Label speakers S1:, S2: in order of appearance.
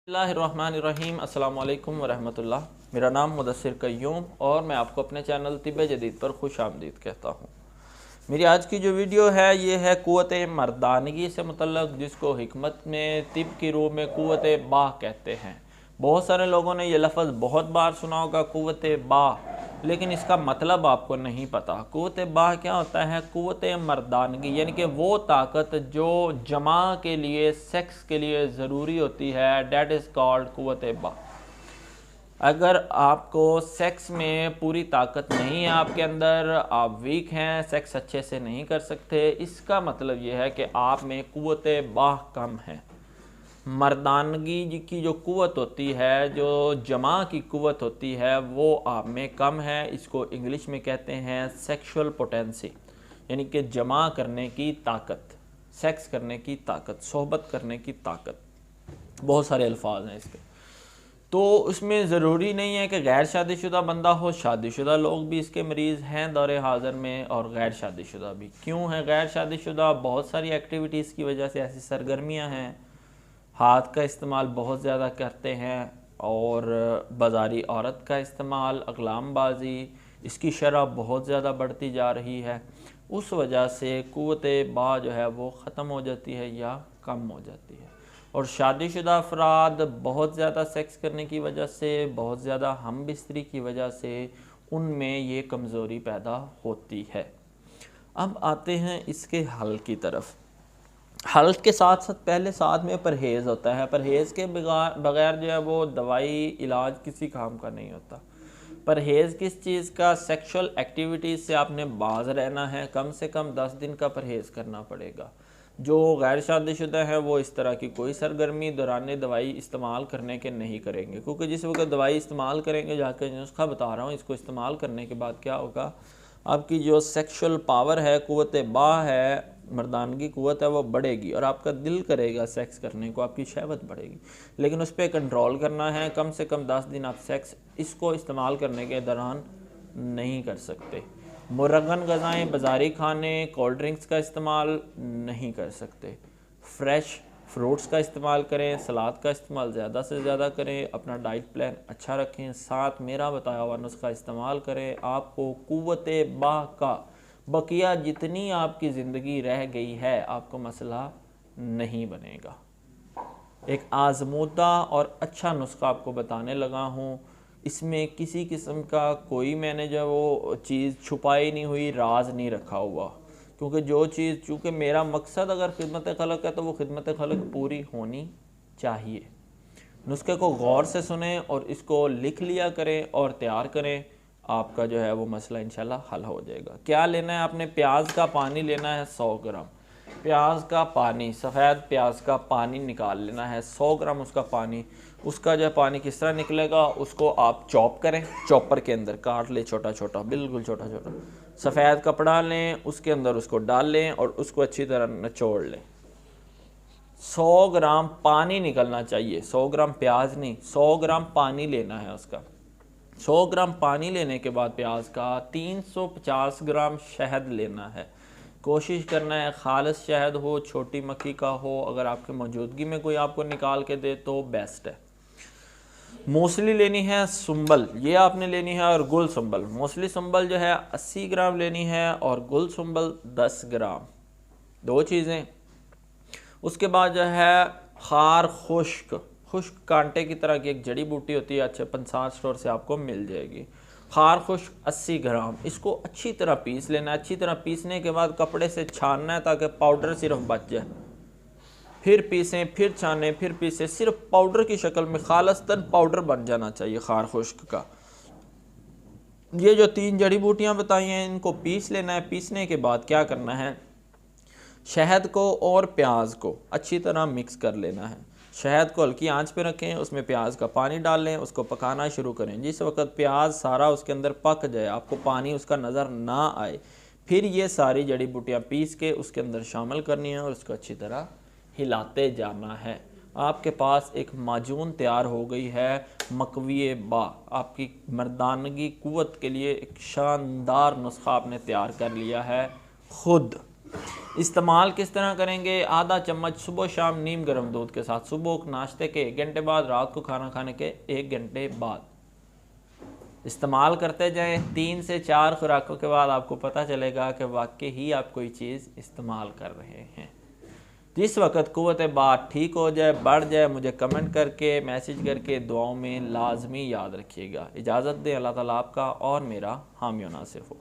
S1: बिस्मिल्लाहिर्रहमानिर्रहीम अस्सलाम वालेकुम वरहमतुल्लाह। मेरा नाम मुदस्सिर क़य्यूम और मैं आपको अपने चैनल तिब्बे जदीद पर खुश आमदीद कहता हूँ। मेरी आज की जो वीडियो है ये है क़ुव्वत मर्दानगी से मुतल्लक़, जिसको हिकमत में तिब की रूह में क़ुव्वत बाह कहते हैं। बहुत सारे लोगों ने यह लफ्ज़ बहुत बार सुना होगा क़ुव्वत बाह, लेकिन इसका मतलब आपको नहीं पता। क़ुव्वत बाह क्या होता है? क़ुव्वत मर्दानगी यानी कि वो ताकत जो जमा के लिए, सेक्स के लिए ज़रूरी होती है, डैट इज़ कॉल्ड क़ुव्वत बाह। अगर आपको सेक्स में पूरी ताकत नहीं है आपके अंदर, आप वीक हैं, सेक्स अच्छे से नहीं कर सकते, इसका मतलब यह है कि आप में क़ुव्वत बाह कम है। मर्दानगी की जो क़ुव्वत होती है, जो जमा की क़ुव्वत होती है, वो आप में कम है। इसको इंग्लिश में कहते हैं सेक्सुअल पोटेंसी, यानी कि जमा करने की ताकत, सेक्स करने की ताकत, सोहबत करने की ताकत। बहुत सारे अल्फाज हैं इसके। तो उसमें ज़रूरी नहीं है कि गैर शादीशुदा बंदा हो, शादीशुदा लोग भी इसके मरीज़ हैं दौरे हाज़िर में, और गैर शादीशुदा भी। क्यों है गैर शादीशुदा? बहुत सारी एक्टिविटीज़ की वजह से, ऐसी सरगर्मियाँ हैं, हाथ का इस्तेमाल बहुत ज़्यादा करते हैं, और बाज़ारी औरत का इस्तेमाल, अक़लामबाज़ी, इसकी शरह बहुत ज़्यादा बढ़ती जा रही है। उस वजह से क़ुव्वत बाह जो है वो ख़त्म हो जाती है या कम हो जाती है। और शादीशुदा अफराद बहुत ज़्यादा सेक्स करने की वजह से, बहुत ज़्यादा हम बिस्तरी की वजह से उनमें ये कमज़ोरी पैदा होती है। अब आते हैं इसके हल की तरफ। हल के साथ साथ पहले साथ में परहेज़ होता है। परहेज़ के बगैर जो है वो दवाई इलाज किसी काम का नहीं होता। परहेज़ किस चीज़ का? सेक्सुअल एक्टिविटीज़ से आपने बाज रहना है। कम से कम 10 दिन का परहेज़ करना पड़ेगा। जो गैर शादीशुदा है वो इस तरह की कोई सरगर्मी दौरान दवाई इस्तेमाल करने के नहीं करेंगे, क्योंकि जिस वक्त दवाई इस्तेमाल करेंगे, जाकर नुस्खा बता रहा हूँ, इसको इस्तेमाल करने के बाद क्या होगा, आपकी जो सेक्सुअल पावर है, क़ुव्वत बाह है, मर्दानगी क़ुव्वत है, वो बढ़ेगी और आपका दिल करेगा सेक्स करने को, आपकी शहवत बढ़ेगी। लेकिन उस पर कंट्रोल करना है। कम से कम 10 दिन आप सेक्स इसको इस्तेमाल करने के दौरान नहीं कर सकते। मुरगन ग़ज़ाएँ, बाज़ारी खाने, कोल्ड ड्रिंक्स का इस्तेमाल नहीं कर सकते। फ्रेश फ्रूट्स का इस्तेमाल करें, सलाद का इस्तेमाल ज़्यादा से ज़्यादा करें, अपना डाइट प्लान अच्छा रखें, साथ मेरा बताया हुआ नुस्खा इस्तेमाल करें। आपको क़ुव्वत बाह का बकिया जितनी आपकी ज़िंदगी रह गई है, आपको मसला नहीं बनेगा। एक आज़मूदा और अच्छा नुस्खा आपको बताने लगा हूँ। इसमें किसी किस्म का कोई मैंने जो वो चीज़ छुपाई नहीं हुई, राज नहीं रखा हुआ, क्योंकि जो चीज़, चूँकि मेरा मकसद अगर खिदमत खलक है तो वो खिदमत खलक पूरी होनी चाहिए। नुस्खे को गौर से सुने और इसको लिख लिया करें और तैयार करें। आपका जो है वो मसला इंशाल्लाह हल हो जाएगा। क्या लेना है आपने? प्याज का पानी लेना है 100 ग्राम। प्याज का पानी, सफ़ेद प्याज का पानी निकाल लेना है 100 ग्राम उसका पानी। उसका जो पानी किस तरह निकलेगा, उसको आप चॉप करें, चॉपर के अंदर काट ले छोटा छोटा, बिल्कुल छोटा छोटा। सफ़ेद कपड़ा लें, उसके अंदर उसको डाल लें और उसको अच्छी तरह निचोड़ लें। 100 ग्राम पानी निकलना चाहिए, 100 ग्राम प्याज नहीं, 100 ग्राम पानी लेना है उसका। 100 ग्राम पानी लेने के बाद प्याज का 350 ग्राम शहद लेना है। कोशिश करना है खालिस शहद हो, छोटी मक्खी का हो। अगर आपके मौजूदगी में कोई आपको निकाल के दे तो बेस्ट है। मूसली लेनी है, सुंबल ये आपने लेनी है, और गुल सुंबल। मूसली सुंबल जो है 80 ग्राम लेनी है और गुल सुंबल 10 ग्राम, 2 चीज़ें। उसके बाद जो है खार खुश्क, खुश्क कांटे की तरह की एक जड़ी बूटी होती है, अच्छे पंसार स्टोर से आपको मिल जाएगी। खार खुश्क 80 ग्राम, इसको अच्छी तरह पीस लेना है। अच्छी तरह पीसने के बाद कपड़े से छानना है ताकि पाउडर सिर्फ बच जाए। फिर पीसें, फिर छानें, फिर पीसें, सिर्फ पाउडर की शक्ल में खालिस्तन पाउडर बन जाना चाहिए खार खुश्क का। ये जो 3 जड़ी बूटियाँ बताई हैं, इनको पीस लेना है। पीसने के बाद क्या करना है, शहद को और प्याज को अच्छी तरह मिक्स कर लेना है। शहद को हल्की आंच पे रखें, उसमें प्याज का पानी डाल लें, उसको पकाना शुरू करें। जिस वक्त प्याज सारा उसके अंदर पक जाए, आपको पानी उसका नज़र ना आए, फिर ये सारी जड़ी बूटियाँ पीस के उसके अंदर शामिल करनी है और उसको अच्छी तरह हिलाते जाना है। आपके पास एक माजून तैयार हो गई है, मकवी बाह। आपकी मर्दानगी क़ुव्वत के लिए एक शानदार नुस्खा आपने तैयार कर लिया है खुद। इस्तेमाल किस तरह करेंगे? आधा चम्मच सुबह शाम नीम गर्म दूध के साथ, सुबह नाश्ते के 1 घंटे बाद, रात को खाना खाने के 1 घंटे बाद इस्तेमाल करते जाएं। 3 से 4 खुराकों के बाद आपको पता चलेगा कि वाकई ही आप कोई चीज़ इस्तेमाल कर रहे हैं। जिस वक्त कुव्वत बात ठीक हो जाए, बढ़ जाए, मुझे कमेंट करके, मैसेज करके दुआओं में लाजमी याद रखिएगा। इजाज़त दें। अल्लाह ताला आपका और मेरा हामी नासिर हो।